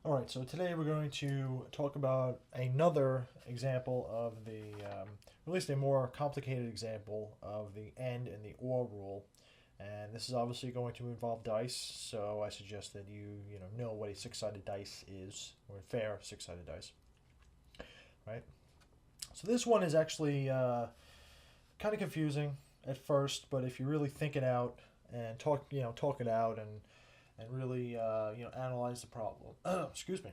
All right, so today we're going to talk about another example of at least a more complicated example of the AND and the OR rule. And this is obviously going to involve dice, so I suggest that you know what a six-sided dice is, or a fair six-sided dice, right? So this one is actually kind of confusing at first, but if you really think it out and talk it out and really analyze the problem. Excuse me.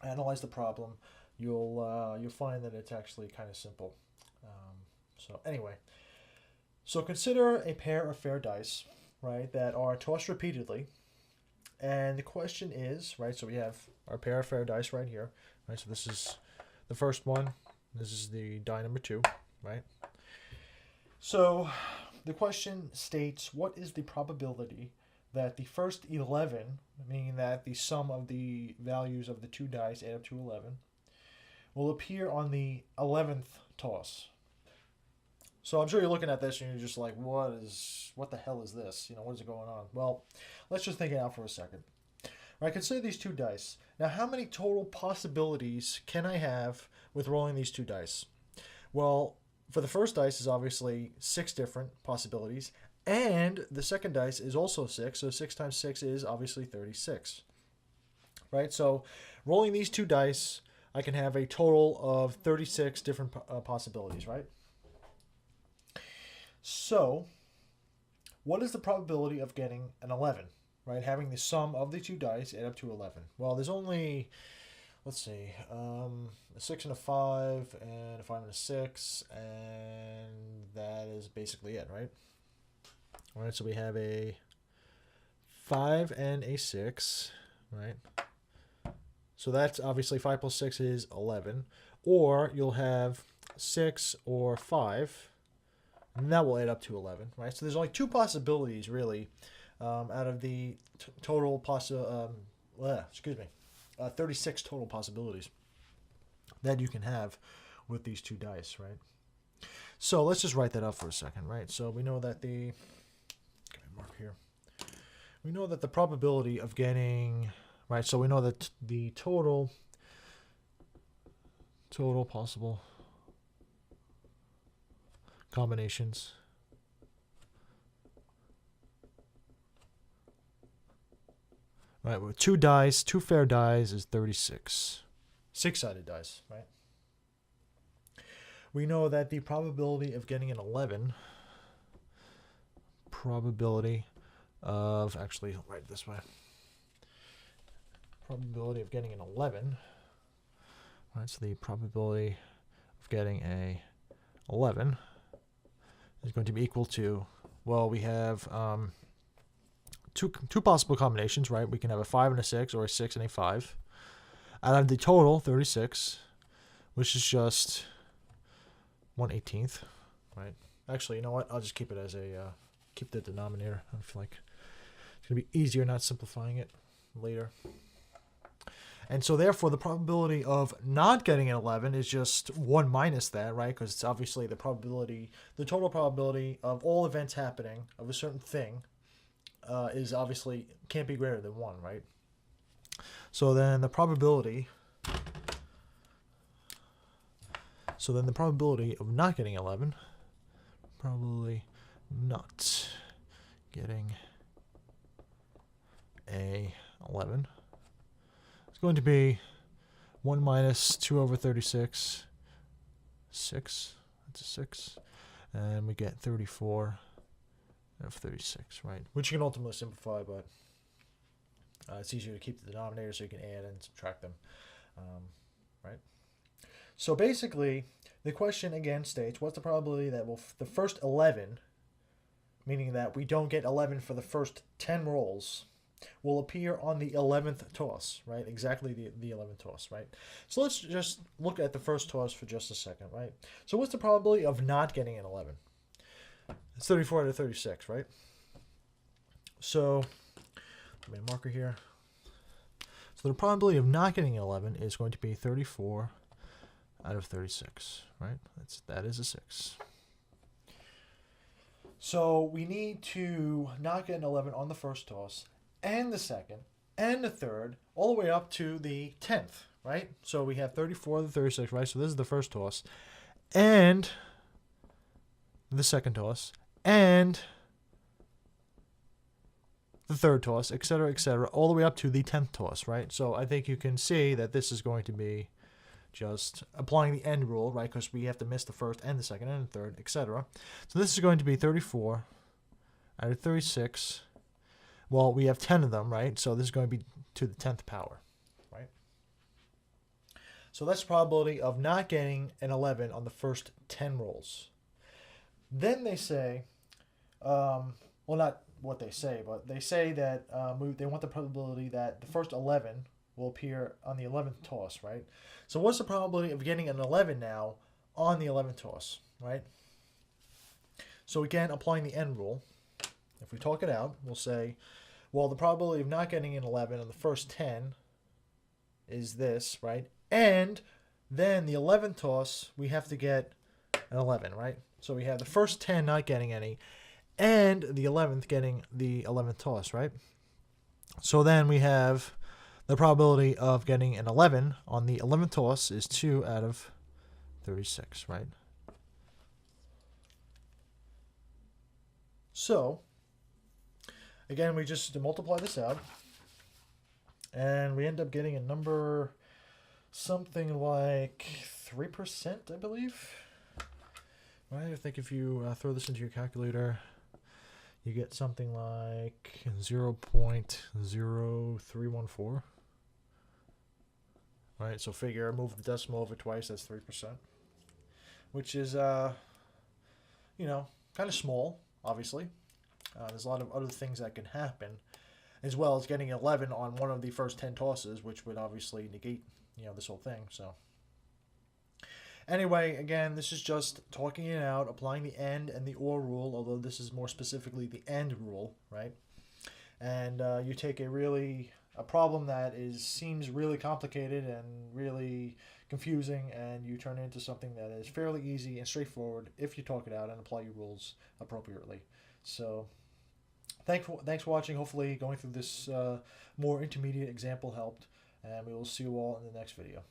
Analyze the problem. You'll find that it's actually kind of simple. So anyway, so consider a pair of fair dice, right, that are tossed repeatedly, and the question is, right. So we have our pair of fair dice right here, right. So this is the first one. This is the die number 2, right. So the question states, what is the probability that the first 11, meaning that the sum of the values of the two dice add up to 11, will appear on the 11th toss? So I'm sure you're looking at this and you're just like, what the hell is this? What is going on? Well, let's just think it out for a second. Right, consider these two dice. Now, how many total possibilities can I have with rolling these two dice? Well, for the first dice is obviously 6 different possibilities, and the second dice is also 6, so 6 times 6 is obviously 36. Right, so rolling these two dice, I can have a total of 36 different possibilities, right? So, what is the probability of getting an 11, right? Having the sum of the two dice add up to 11. Well, there's only, let's see, a 6 and a 5, and a 5 and a 6, and that is basically it, right? All right, so we have a 5 and a 6, right? So that's obviously 5 plus 6 is 11. Or you'll have 6 or 5, and that will add up to 11, right? So there's only 2 possibilities, really, out of the total 36 total possibilities that you can have with these two dice, right? So let's just write that up for a second, right? So we know that mark here. We know that the probability of getting, right? So we know that the total possible combinations right, with two dice, two fair dice is 36. Six-sided dice, right? We know that the probability of getting an 11, probability of, actually, I'll write it this way. Probability of getting an 11, right? So the probability of getting a 11 is going to be equal to, well, we have two possible combinations, right? We can have a 5 and a 6, or a 6 and a 5. Out of the total, 36, which is just 1/18th, right? Actually, you know what? I'll just keep it as keep the denominator. I feel like it's going to be easier not simplifying it later. And so therefore, the probability of not getting an 11 is just 1 minus that, right? Because it's obviously the total probability of all events happening of a certain thing is obviously can't be greater than 1, right? So then the probability of not getting 11, probably not getting a 11, is going to be 1 minus 2 over 36, 6, that's a 6, and we get 34 of 36, right? Which you can ultimately simplify, but it's easier to keep the denominator so you can add and subtract them, right? So basically, the question again states, what's the probability that the first 11, meaning that we don't get 11 for the first 10 rolls, will appear on the 11th toss, right? Exactly the 11th toss, right? So let's just look at the first toss for just a second, right? So what's the probability of not getting an 11? It's 34 out of 36, right? So, let me a marker here. So the probability of not getting an 11 is going to be 34 out of 36, right? That is a 6. So we need to not get an 11 on the first toss and the second, and the third, all the way up to the 10th, right? So we have 34 to 36, right? So this is the first toss, and the second toss, and the third toss, etc., all the way up to the 10th toss, right? So I think you can see that this is going to be just applying the end rule, right? Because we have to miss the first and the second and the third, etc. So this is going to be 34 out of 36. Well, we have 10 of them, right? So this is going to be to the 10th power, right? So that's the probability of not getting an 11 on the first 10 rolls. Then they say, well, not what they say, but they say that they want the probability that the first 11 will appear on the 11th toss, right? So what's the probability of getting an 11 now on the 11th toss, right? So again, applying the end rule, if we talk it out, we'll say, well, the probability of not getting an 11 on the first 10 is this, right? And then the 11th toss, we have to get an 11, right? So we have the first 10 not getting any, and the 11th getting the 11th toss, right? So then we have the probability of getting an 11 on the 11th toss is 2 out of 36, right? So, again, we just multiply this out, and we end up getting a number something like 3%, I believe. Right? I think if you throw this into your calculator, you get something like 0.0314. Right? So figure, move the decimal over twice, that's 3%. Which is, kind of small, obviously. There's a lot of other things that can happen, as well as getting 11 on one of the first 10 tosses, which would obviously negate, this whole thing. So anyway, again, this is just talking it out, applying the AND and the OR rule, although this is more specifically the AND rule, right? And you take a problem that seems really complicated and really confusing, and you turn it into something that is fairly easy and straightforward if you talk it out and apply your rules appropriately. So thanks for watching. Hopefully going through this more intermediate example helped, and we will see you all in the next video.